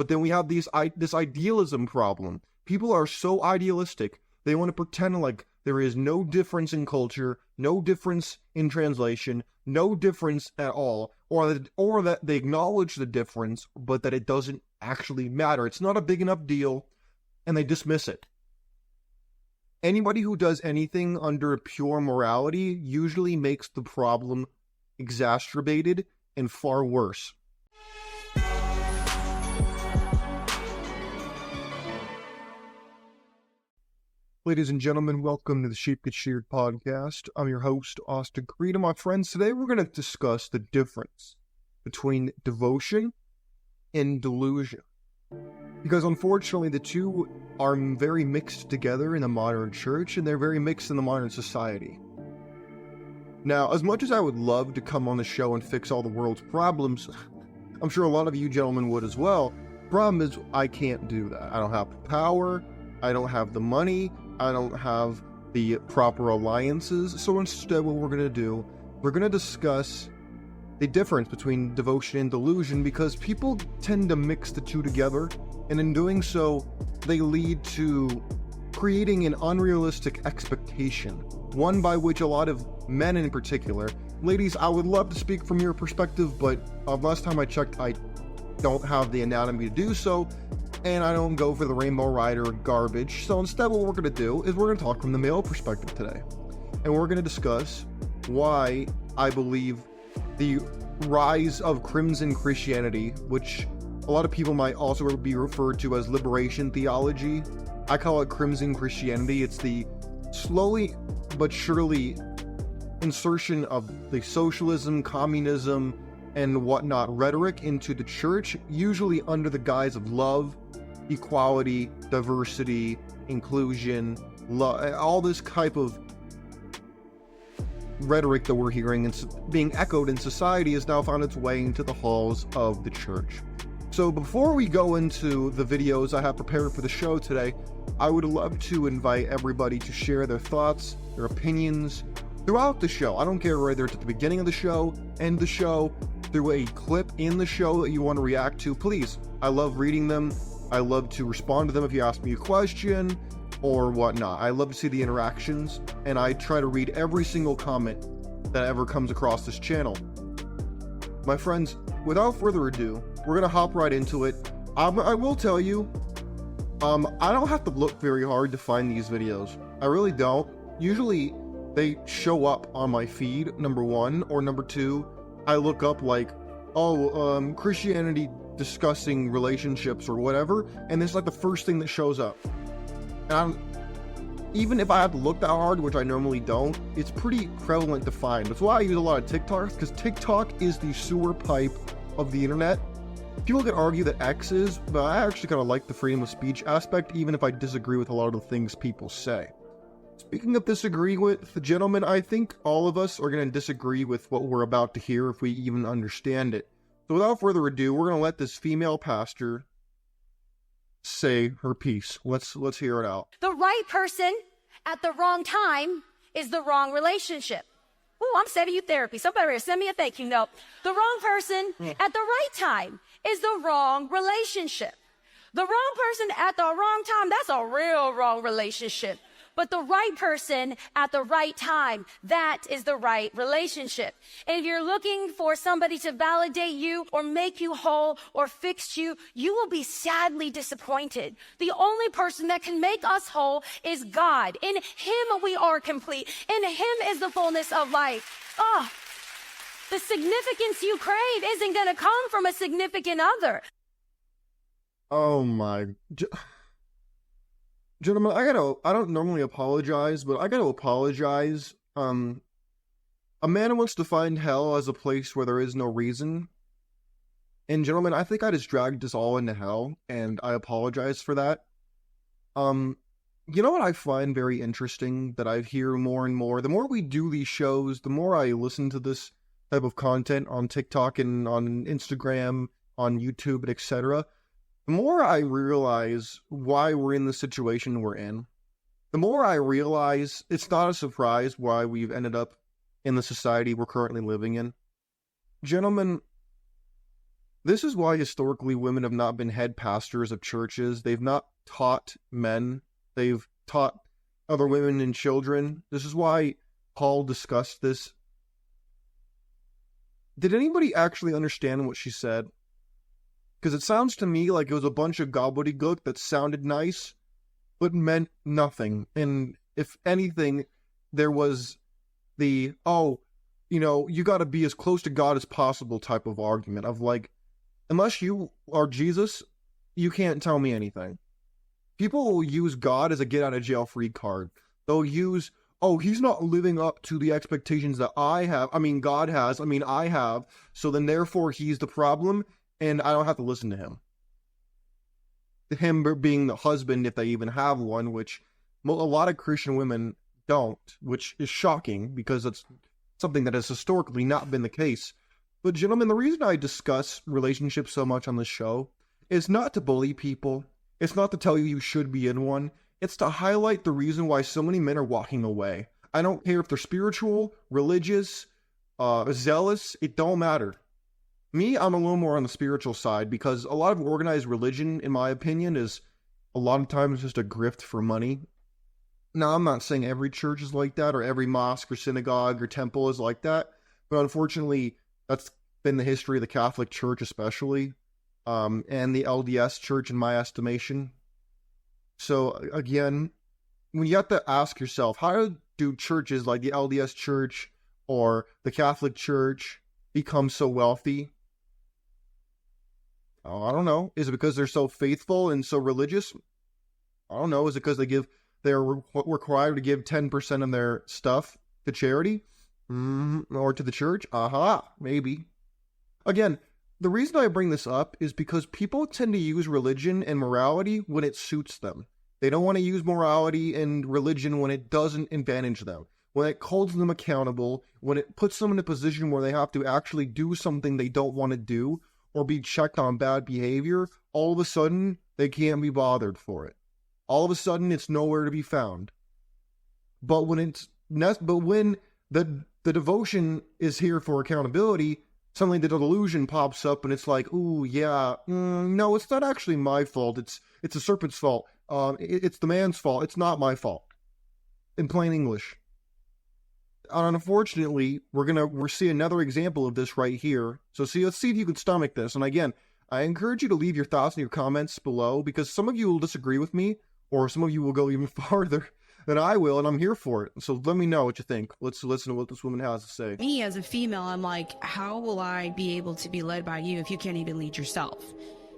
But then we have this idealism problem. People are so idealistic, they want to pretend like there is no difference in culture, no difference in translation, no difference at all, or that they acknowledge the difference, but that it doesn't actually matter. It's not a big enough deal, and they dismiss it. Anybody who does anything under pure morality usually makes the problem exacerbated and far worse. Ladies and gentlemen, welcome to the Sheep Get Sheared podcast. I'm your host, Austin Creed, and my friends, today we're going to discuss the difference between devotion and delusion. Because unfortunately, the two are very mixed together in the modern church, and they're very mixed in the modern society. Now, as much as I would love to come on the show and fix all the world's problems, I'm sure a lot of you gentlemen would as well. Problem is, I can't do that. I don't have the power, I don't have the money, I don't have the proper alliances. So instead, what we're going to do, we're going to discuss the difference between devotion and delusion, because people tend to mix the two together, and in doing so, they lead to creating an unrealistic expectation, one by which a lot of men in particular, ladies, I would love to speak from your perspective, but last time I checked, I don't have the anatomy to do so, and I don't go for the Rainbow Rider garbage. So instead, what we're going to do is we're going to talk from the male perspective today, and we're going to discuss why I believe the rise of Crimson Christianity, which a lot of people might also be referred to as liberation theology. I call it Crimson Christianity. It's the slowly but surely insertion of the socialism, communism, and whatnot rhetoric into the church, usually under the guise of love, equality, diversity, inclusion, all this type of rhetoric that we're hearing and being echoed in society has now found its way into the halls of the church. So before we go into the videos I have prepared for the show today, I would love to invite everybody to share their thoughts, their opinions throughout the show. I don't care whether it's at the beginning of the show, end the show, through a clip in the show that you want to react to. Please, I love reading them. I love to respond to them if you ask me a question or whatnot. I love to see the interactions, and I try to read every single comment that ever comes across this channel. My friends, without further ado, we're going to hop right into it. I will tell you, I don't have to look very hard to find these videos. I really don't. Usually, they show up on my feed, number one, or number two, I look up like, Christianity discussing relationships or whatever, and it's like the first thing that shows up. And even if I have to look that hard, which I normally don't, it's pretty prevalent to find. That's why I use a lot of TikToks, because TikTok is the sewer pipe of the internet. People can argue that X is, but I actually kind of like the freedom of speech aspect, even if I disagree with a lot of the things people say. Speaking of disagree with, gentlemen, I think all of us are going to disagree with what we're about to hear if we even understand it. So without further ado, we're going to let this female pastor say her piece. Let's hear it out. The right person at the wrong time is the wrong relationship. Ooh, I'm sending you therapy. Somebody send me a thank you note. The wrong person at the right time is the wrong relationship. The wrong person at the wrong time, that's a real wrong relationship. But the right person at the right time, that is the right relationship. And if you're looking for somebody to validate you or make you whole or fix you, you will be sadly disappointed. The only person that can make us whole is God. In Him we are complete. In Him is the fullness of life. The significance you crave isn't going to come from a significant other. Oh my... Gentlemen, I don't normally apologize, but I gotta apologize. A man wants to find hell as a place where there is no reason. And gentlemen, I think I just dragged us all into hell, and I apologize for that. You know what I find very interesting that I hear more and more? The more we do these shows, the more I listen to this type of content on TikTok and on Instagram, on YouTube, and etc., the more I realize why we're in the situation we're in, the more I realize it's not a surprise why we've ended up in the society we're currently living in. Gentlemen, This is why historically women have not been head pastors of churches. They've not taught men. They've taught other women and children. This is why Paul discussed this. Did anybody actually understand what she said? Because it sounds to me like it was a bunch of gobbledygook that sounded nice, but meant nothing. And if anything, there was the, you got to be as close to God as possible type of argument of like, unless you are Jesus, you can't tell me anything. People will use God as a get-out-of-jail-free card. They'll use, he's not living up to the expectations that God has, I have, so then therefore he's the problem, and I don't have to listen to him. Him being the husband, if they even have one, which a lot of Christian women don't, which is shocking, because it's something that has historically not been the case. But gentlemen, the reason I discuss relationships so much on this show is not to bully people. It's not to tell you should be in one. It's to highlight the reason why so many men are walking away. I don't care if they're spiritual, religious, zealous. It don't matter. Me, I'm a little more on the spiritual side because a lot of organized religion, in my opinion, is a lot of times just a grift for money. Now, I'm not saying every church is like that or every mosque or synagogue or temple is like that. But unfortunately, that's been the history of the Catholic Church especially. And the LDS Church in my estimation. So again, when you have to ask yourself, how do churches like the LDS Church or the Catholic Church become so wealthy? Oh, I don't know. Is it because they're so faithful and so religious? I don't know. Is it because they're required to give 10% of their stuff to charity? Or to the church? Maybe. Again, the reason I bring this up is because people tend to use religion and morality when it suits them. They don't want to use morality and religion when it doesn't advantage them, when it holds them accountable, when it puts them in a position where they have to actually do something they don't want to do or be checked on bad behavior. All of a sudden, they can't be bothered for it. All of a sudden, it's nowhere to be found. But when the devotion is here for accountability, suddenly the delusion pops up and it's like, ooh, yeah, no, it's not actually my fault. It's the serpent's fault. It's the man's fault. It's not my fault. In plain English. And unfortunately, we're seeing another example of this right here. So let's see if you can stomach this. And again, I encourage you to leave your thoughts in your comments below because some of you will disagree with me or some of you will go even farther than I will, and I'm here for it. So let me know what you think. Let's listen to what this woman has to say. Me as a female, I'm like, how will I be able to be led by you if you can't even lead yourself?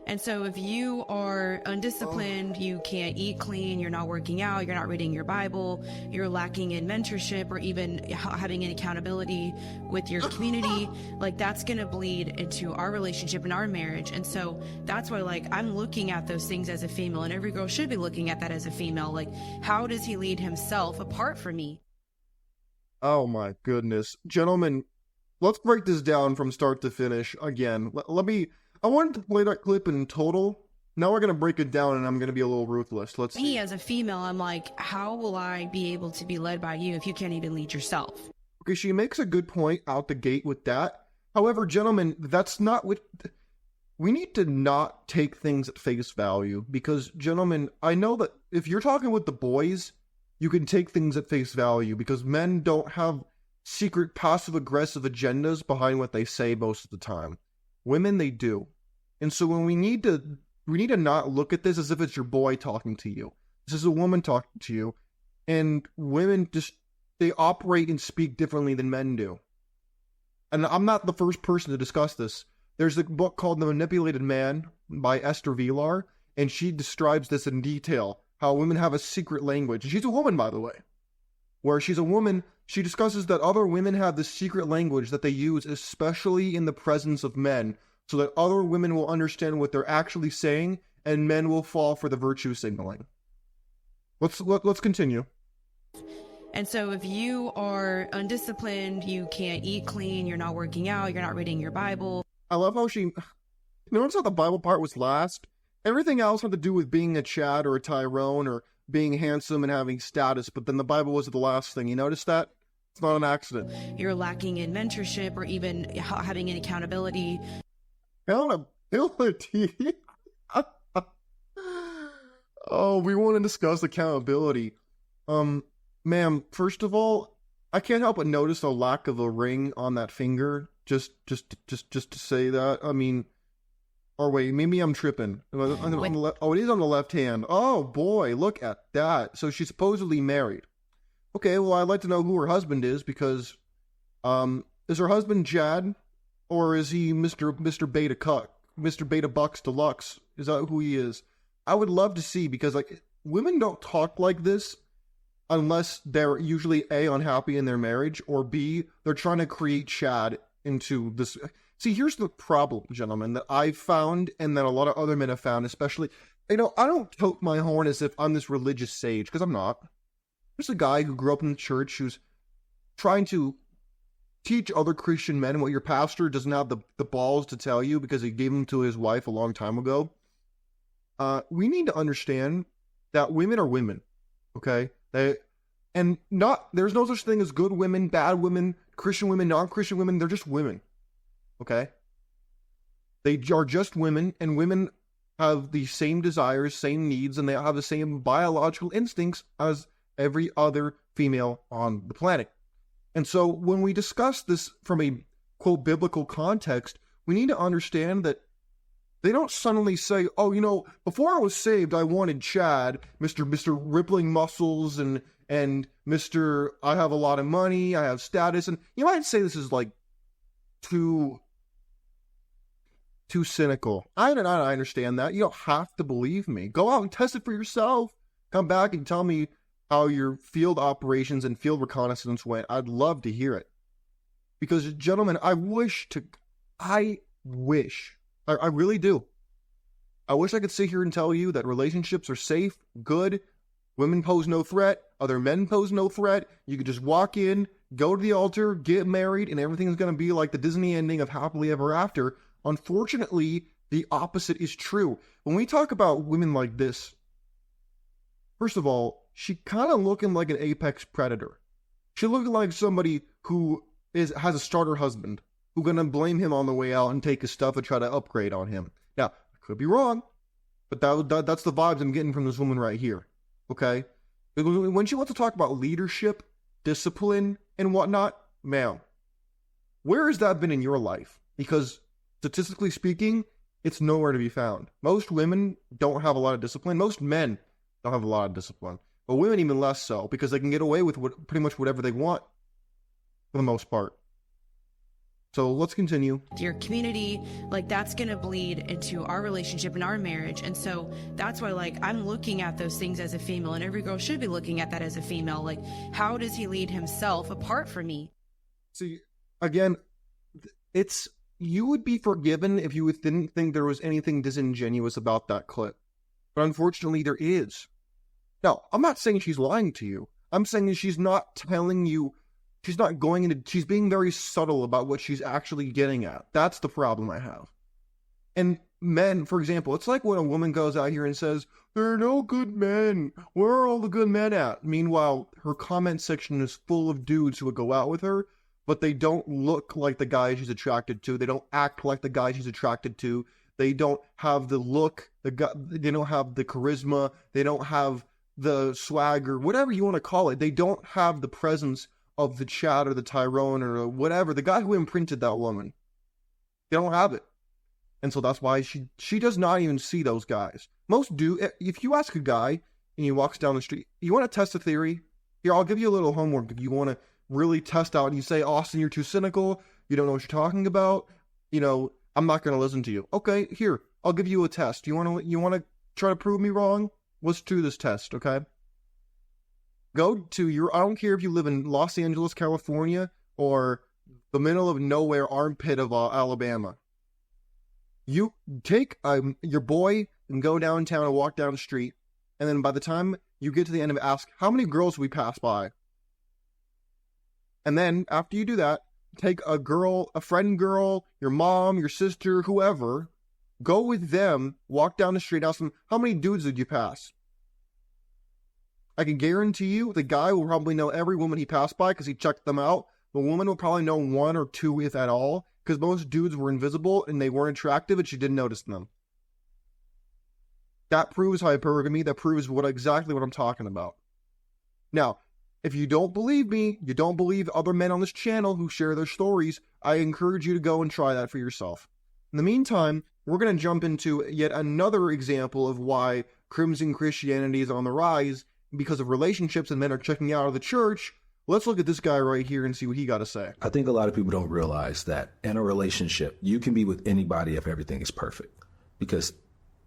And so if you are undisciplined, you can't eat clean, you're not working out, you're not reading your Bible, you're lacking in mentorship or even having an accountability with your community, like that's going to bleed into our relationship and our marriage. And so that's why, like, I'm looking at those things as a female, and every girl should be looking at that as a female. Like, how does he lead himself apart from me? Oh my goodness. Gentlemen, let's break this down from start to finish again. I wanted to play that clip in total. Now we're going to break it down and I'm going to be a little ruthless. Let's see. Me as a female, I'm like, how will I be able to be led by you if you can't even lead yourself? Okay, she makes a good point out the gate with that. However, gentlemen, that's not what... We need to not take things at face value because, gentlemen, I know that if you're talking with the boys, you can take things at face value because men don't have secret passive-aggressive agendas behind what they say most of the time. Women, they do. And so when we need to not look at this as if it's your boy talking to you. This is a woman talking to you. And women they operate and speak differently than men do. And I'm not the first person to discuss this. There's a book called The Manipulated Man by Esther Vilar, and she describes this in detail, how women have a secret language. And she's a woman, by the way. Where she's a woman, she discusses that other women have this secret language that they use, especially in the presence of men, so that other women will understand what they're actually saying, and men will fall for the virtue signaling. Let's continue. And so if you are undisciplined, you can't eat clean, you're not working out, you're not reading your Bible. I love how notice how the Bible part was last? Everything else had to do with being a Chad or a Tyrone or being handsome and having status, but then the Bible was the last thing. You notice that? It's not an accident. You're lacking in mentorship or even having an accountability. I want to Accountability. Oh, we want to discuss accountability. Ma'am, first of all, I can't help but notice the lack of a ring on that finger. Just to say that. I mean, or wait, maybe I'm tripping. Oh, it is on the left hand. Oh boy, look at that. So she's supposedly married. Okay, well, I'd like to know who her husband is because, is her husband Jad, or is he Mr. Beta Cuck, Mr. Beta Bucks Deluxe? Is that who he is? I would love to see because like women don't talk like this unless they're usually A, unhappy in their marriage, or B, they're trying to create Chad into this. See, here's the problem, gentlemen, that I've found and that a lot of other men have found, especially, I don't tote my horn as if I'm this religious sage, because I'm not. There's a guy who grew up in the church who's trying to teach other Christian men what your pastor doesn't have the balls to tell you because he gave them to his wife a long time ago. We need to understand that women are women, okay? There's no such thing as good women, bad women, Christian women, non-Christian women. They're just women, okay? They are just women, and women have the same desires, same needs, and they have the same biological instincts as every other female on the planet. And so when we discuss this from a, quote, biblical context, we need to understand that they don't suddenly say, oh, before I was saved, I wanted Chad, Mr. Rippling Muscles, and Mr. I have a lot of money, I have status. And you might say this is like too cynical. I understand that. You don't have to believe me. Go out and test it for yourself. Come back and tell me how your field operations and field reconnaissance went. I'd love to hear it. Because, gentlemen, I really do. I wish I could sit here and tell you that relationships are safe, good, women pose no threat, other men pose no threat. You could just walk in, go to the altar, get married, and everything's going to be like the Disney ending of Happily Ever After. Unfortunately, the opposite is true. When we talk about women like this, first of all, she kind of looking like an apex predator. She looking like somebody who has a starter husband who's going to blame him on the way out and take his stuff and try to upgrade on him. Now, I could be wrong, but that's the vibes I'm getting from this woman right here, okay? When she wants to talk about leadership, discipline, and whatnot, ma'am, where has that been in your life? Because statistically speaking, it's nowhere to be found. Most women don't have a lot of discipline. Most men don't have a lot of discipline. But women even less so, because they can get away with pretty much whatever they want, for the most part. So let's continue. Your community, like that's going to bleed into our relationship and our marriage. And so that's why, like, I'm looking at those things as a female, and every girl should be looking at that as a female. Like, how does he lead himself apart from me? See, again, you would be forgiven if you didn't think there was anything disingenuous about that clip. But unfortunately, there is. Now, I'm not saying she's lying to you. I'm saying that she's not telling you, she's being very subtle about what she's actually getting at. That's the problem I have. And men, for example, it's like when a woman goes out here and says, there are no good men. Where are all the good men at? Meanwhile, her comment section is full of dudes who would go out with her, but they don't look like the guy she's attracted to. They don't act like the guy she's attracted to. They don't have the look, they don't have the charisma, they don't have the swagger, whatever you want to call it. They don't have the presence of the Chad or the Tyrone or whatever, the guy who imprinted that woman. They don't have it. And so that's why she does not even see those guys. Most do. If you ask a guy and he walks down the street, you want to test a theory? Here, I'll give you a little homework if you want to really test out and you say, Austin, you're too cynical, you don't know what you're talking about, I'm not going to listen to you. Okay, here, I'll give you a test. You want to try to prove me wrong? Let's do this test, okay? Go to I don't care if you live in Los Angeles, California, or the middle of nowhere armpit of Alabama. You take your boy and go downtown and walk down the street, and then by the time you get to the end of it, ask, how many girls we pass by? And then, after you do that, take a friend girl, your mom, your sister, whoever, go with them, walk down the street, ask them, how many dudes did you pass? I can guarantee you the guy will probably know every woman he passed by because he checked them out. The woman will probably know one or two, if at all. because most dudes were invisible and they weren't attractive and she didn't notice them. That proves hypergamy. That proves exactly what I'm talking about. Now, if you don't believe me, you don't believe other men on this channel who share their stories, I encourage you to go and try that for yourself. In the meantime, we're going to jump into yet another example of why Crimson Christianity is on the rise because of relationships and men are checking out of the church. Let's look at this guy right here and see what he got to say. I think a lot of people don't realize that in a relationship, you can be with anybody if everything is perfect, because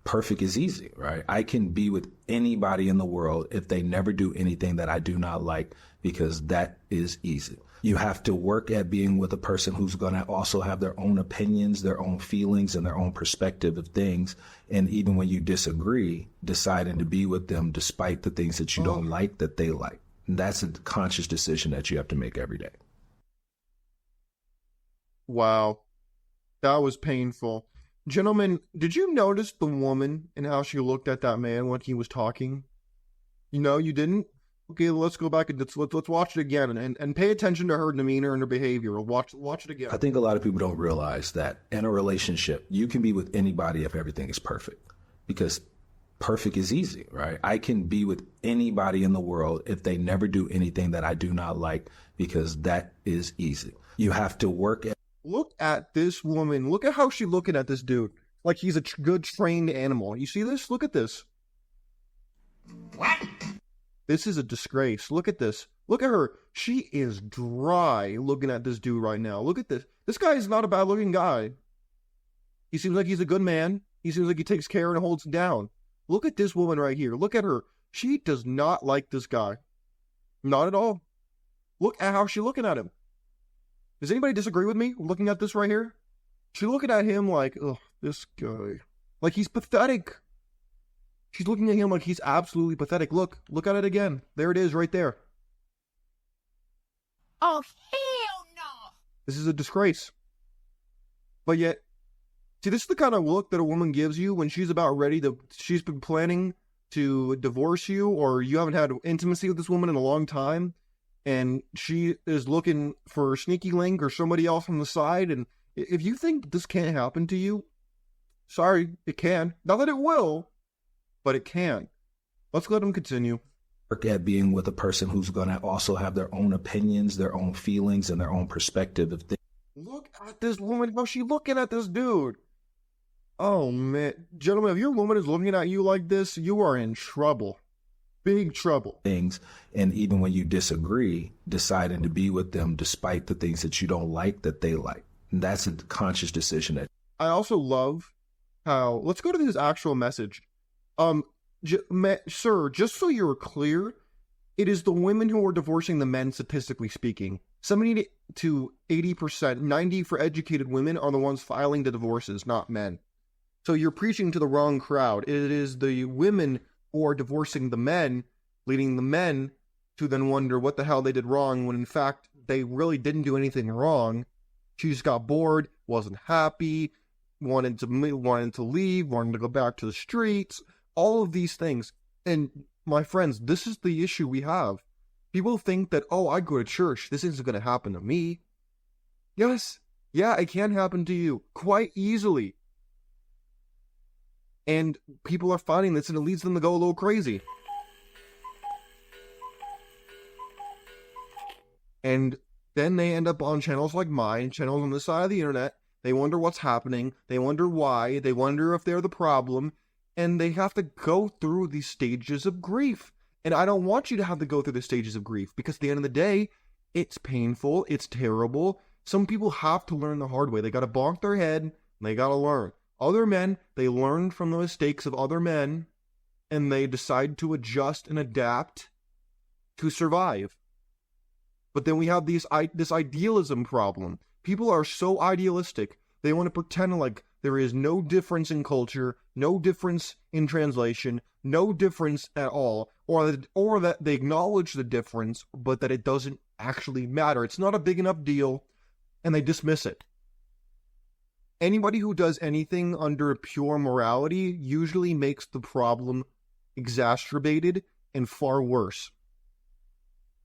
perfect is easy, right? I can be with anybody in the world if they never do anything that I do not like, because that is easy. You have to work at being with a person who's going to also have their own opinions, their own feelings, and their own perspective of things. And even when you disagree, deciding to be with them despite the things that you don't like that they like. And that's a conscious decision that you have to make every day. Wow. That was painful. Gentlemen, did you notice the woman and how she looked at that man when he was talking? You know, you didn't? Okay, let's go back and let's watch it again and pay attention to her demeanor and her behavior. Watch it again. I think a lot of people don't realize that in a relationship, you can be with anybody if everything is perfect, because perfect is easy, right? I can be with anybody in the world if they never do anything that I do not like, because that is easy. You have to work at. Look at this woman. Look at how she's looking at this dude. Like he's a good trained animal. You see this? Look at this. What? This is a disgrace. Look at this. Look at her. She is dry looking at this dude right now. Look at this. This guy is not a bad looking guy. He seems like he's a good man. He seems like he takes care and holds down. Look at this woman right here. Look at her. She does not like this guy. Not at all. Look at how she's looking at him. Does anybody disagree with me looking at this right here? She's looking at him like, ugh, this guy. Like he's pathetic. She's looking at him like he's absolutely pathetic. Look at it again. There it is right there. Oh, hell no! This is a disgrace. But yet, see, this is the kind of look that a woman gives you when she's about ready to, she's been planning to divorce you, or you haven't had intimacy with this woman in a long time, and she is looking for Sneaky Link or somebody else on the side, and if you think this can't happen to you, sorry, it can. Not that it will, but it can. Let's let him continue. Work at being with a person who's going to also have their own opinions, their own feelings, and their own perspective of things. Look at this woman, how she looking at this dude. Oh, man. Gentlemen, if your woman is looking at you like this, you are in trouble. Big trouble. Things, and even when you disagree, deciding to be with them despite the things that you don't like that they like. And that's a conscious decision. I also love how, let's go to this actual message. Sir, just so you're clear, it is the women who are divorcing the men, statistically speaking. 70 to 80%, 90 for educated women are the ones filing the divorces, not men. So you're preaching to the wrong crowd. It is the women who are divorcing the men, leading the men to then wonder what the hell they did wrong, when in fact they really didn't do anything wrong. She just got bored, wasn't happy, wanted to leave, wanted to go back to the streets, all of these things. And my friends, this is the issue we have. People think that, oh, I go to church, this isn't going to happen to me. Yes, yeah, it can happen to you quite easily. And people are finding this, and it leads them to go a little crazy. And then they end up on channels like mine, channels on this side of the internet. They wonder what's happening. They wonder why. They wonder if they're the problem. And they have to go through these stages of grief. And I don't want you to have to go through the stages of grief, because at the end of the day, it's painful. It's terrible. Some people have to learn the hard way. They got to bonk their head, and they got to learn. Other men, they learn from the mistakes of other men, and they decide to adjust and adapt to survive. But then we have this idealism problem. People are so idealistic. They want to pretend like there is no difference in culture, no difference in translation, no difference at all, or that they acknowledge the difference, but that it doesn't actually matter. It's not a big enough deal, and they dismiss it. Anybody who does anything under pure morality usually makes the problem exacerbated and far worse.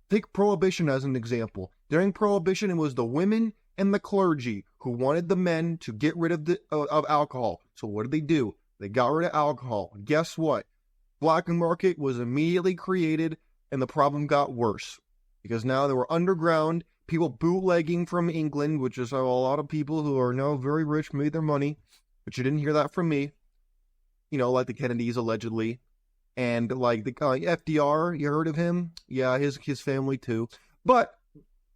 Take Prohibition as an example. During Prohibition, it was the women and the clergy who wanted the men to get rid of alcohol. So what did they do? They got rid of alcohol. Guess what? Black market was immediately created, and the problem got worse because now they were underground, people bootlegging from England, which is how a lot of people who are now very rich made their money, but you didn't hear that from me. You know, like the Kennedys allegedly, and like the FDR, you heard of him? Yeah, his family too. But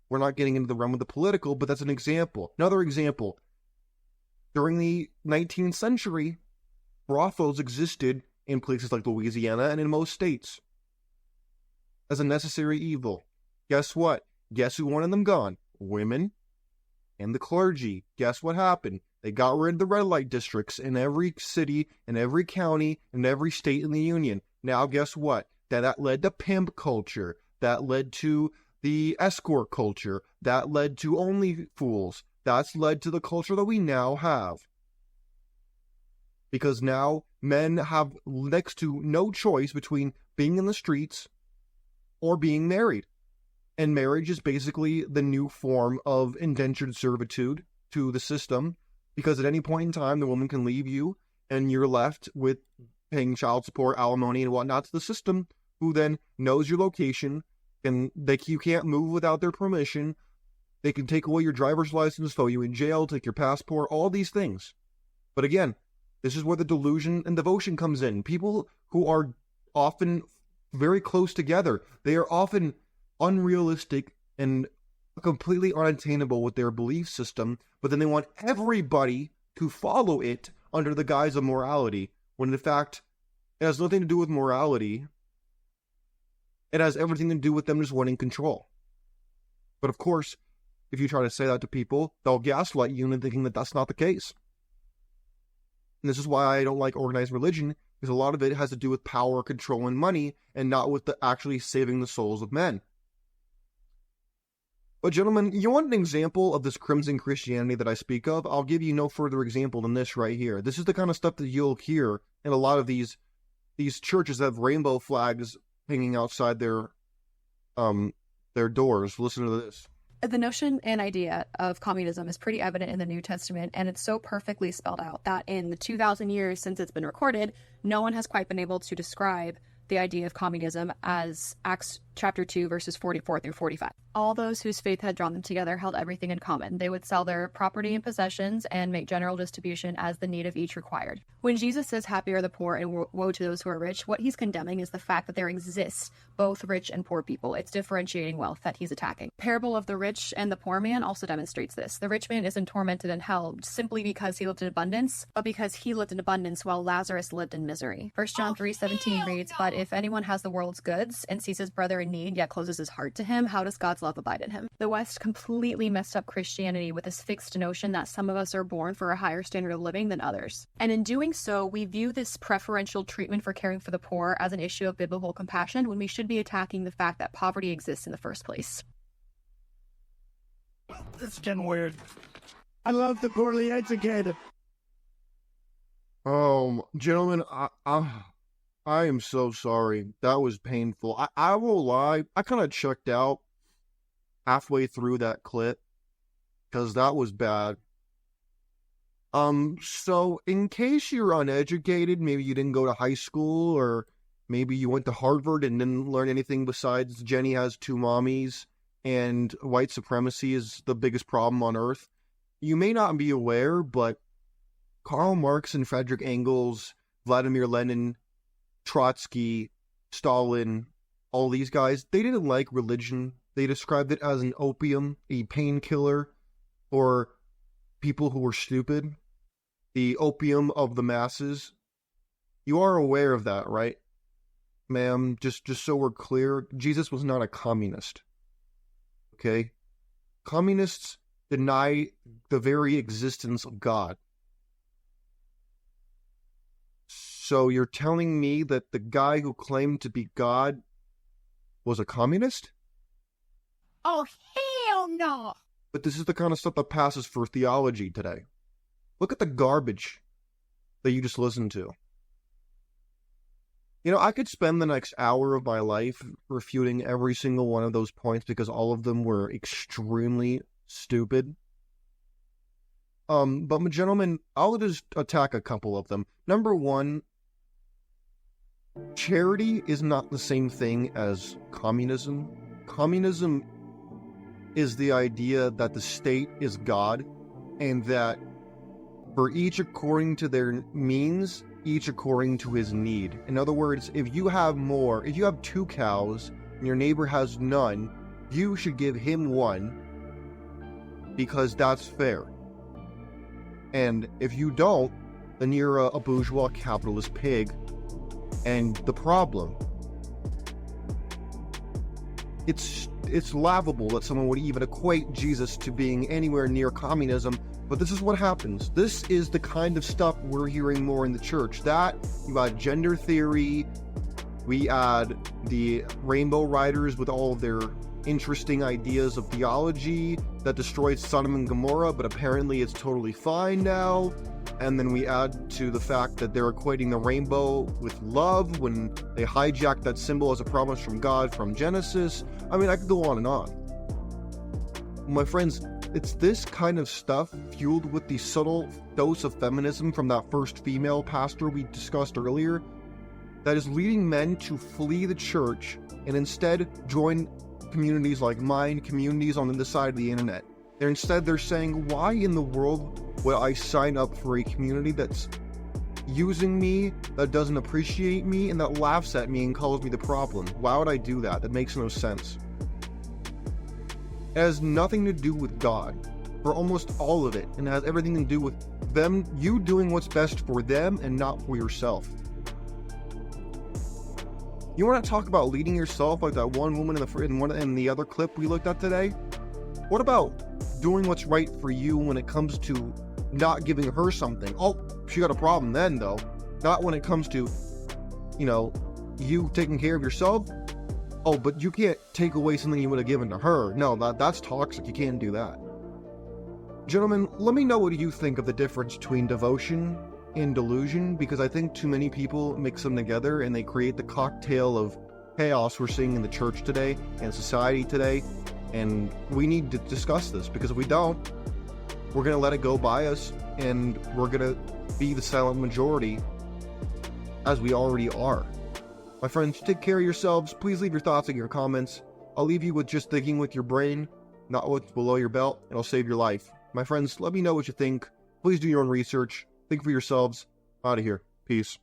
we're not getting into the realm of the political, but that's an example. Another example. During the 19th century, brothels existed in places like Louisiana and in most states as a necessary evil. Guess what? Guess who wanted them gone? Women and the clergy. Guess what happened? They got rid of the red light districts in every city, in every county, in every state in the Union. Now guess what? That led to pimp culture. That led to the escort culture. That led to only fools. That's led to the culture that we now have. Because now men have next to no choice between being in the streets or being married. And marriage is basically the new form of indentured servitude to the system, because at any point in time, the woman can leave you and you're left with paying child support, alimony, and whatnot to the system, who then knows your location, and you can't move without their permission. They can take away your driver's license, throw you in jail, take your passport, all these things. But again, this is where the delusion and devotion comes in. People who are often very close together, they are often unrealistic and completely unattainable with their belief system, but then they want everybody to follow it under the guise of morality, when in fact, it has nothing to do with morality. It has everything to do with them just wanting control. But of course, if you try to say that to people, they'll gaslight you into thinking that that's not the case. And this is why I don't like organized religion, because a lot of it has to do with power, control, and money, and not with actually saving the souls of men. But gentlemen, you want an example of this crimson Christianity that I speak of? I'll give you no further example than this right here. This is the kind of stuff that you'll hear in a lot of these churches that have rainbow flags hanging outside their doors. Listen to this. The notion and idea of communism is pretty evident in the New Testament, and it's so perfectly spelled out that in the 2,000 years since it's been recorded, no one has quite been able to describe the idea of communism as Acts chapter 2, verses 44 through 45. All those whose faith had drawn them together held everything in common. They would sell their property and possessions and make general distribution as the need of each required. When Jesus says, happy are the poor and woe to those who are rich, what he's condemning is the fact that there exists both rich and poor people. It's differentiating wealth that he's attacking. Parable of the rich and the poor man also demonstrates this. The rich man isn't tormented in hell simply because he lived in abundance, but because he lived in abundance while Lazarus lived in misery. 1 John 3:17 reads, but if anyone has the world's goods and sees his brother in need, yet closes his heart to him, how does God's love abide in him? The West completely messed up Christianity with this fixed notion that some of us are born for a higher standard of living than others. And in doing so, we view this preferential treatment for caring for the poor as an issue of biblical compassion, when we should be attacking the fact that poverty exists in the first place. It's getting weird. I love the poorly educated. Gentlemen, I am so sorry. That was painful. I will lie. I kind of checked out halfway through that clip because that was bad. So in case you're uneducated, maybe you didn't go to high school, or maybe you went to Harvard and didn't learn anything besides Jenny has two mommies and white supremacy is the biggest problem on earth. You may not be aware, but Karl Marx and Frederick Engels, Vladimir Lenin, Trotsky, Stalin, all these guys, they didn't like religion. They described it as an opium, a painkiller, or people who were stupid. The opium of the masses. You are aware of that, right? Ma'am, just so we're clear, Jesus was not a communist. Okay? Communists deny the very existence of God. So you're telling me that the guy who claimed to be God was a communist? Oh, hell no! But this is the kind of stuff that passes for theology today. Look at the garbage that you just listened to. You know, I could spend the next hour of my life refuting every single one of those points because all of them were extremely stupid. But my gentlemen, I'll just attack a couple of them. Number one, charity is not the same thing as communism. Communism is the idea that the state is God, and that for each according to their means, each according to his need. In other words, if you have 2 cows and your neighbor has none, you should give him one because that's fair. And if you don't, then you're a bourgeois capitalist pig. And the problem, it's laughable that someone would even equate Jesus to being anywhere near communism, but this is what happens. This is the kind of stuff we're hearing more in the church. That, you add gender theory, we add the rainbow riders with all of their interesting ideas of theology that destroyed Sodom and Gomorrah, but apparently it's totally fine now. And then we add to the fact that they're equating the rainbow with love when they hijack that symbol as a promise from God from Genesis. I mean, I could go on and on. My friends, it's this kind of stuff fueled with the subtle dose of feminism from that first female pastor we discussed earlier that is leading men to flee the church and instead join communities like mine, communities on the side of the internet. They're saying, why in the world would I sign up for a community that's using me, that doesn't appreciate me, and that laughs at me and calls me the problem? Why would I do that? That makes no sense. It has nothing to do with God, for almost all of it, and it has everything to do with you doing what's best for them and not for yourself. You want to talk about leading yourself like that one woman in the other clip we looked at today? What about doing what's right for you when it comes to not giving her something? Oh, she got a problem then, though. Not when it comes to, you taking care of yourself. Oh, but you can't take away something you would have given to her. No, that's toxic. You can't do that. Gentlemen, let me know what you think of the difference between devotion and delusion, because I think too many people mix them together and they create the cocktail of chaos we're seeing in the church today and society today. And we need to discuss this, because if we don't, we're going to let it go by us and we're going to be the silent majority, as we already are. My friends, take care of yourselves. Please leave your thoughts in your comments. I'll leave you with just thinking with your brain, not what's below your belt. It'll save your life. My friends, let me know what you think. Please do your own research. Think for yourselves. Out of here. Peace.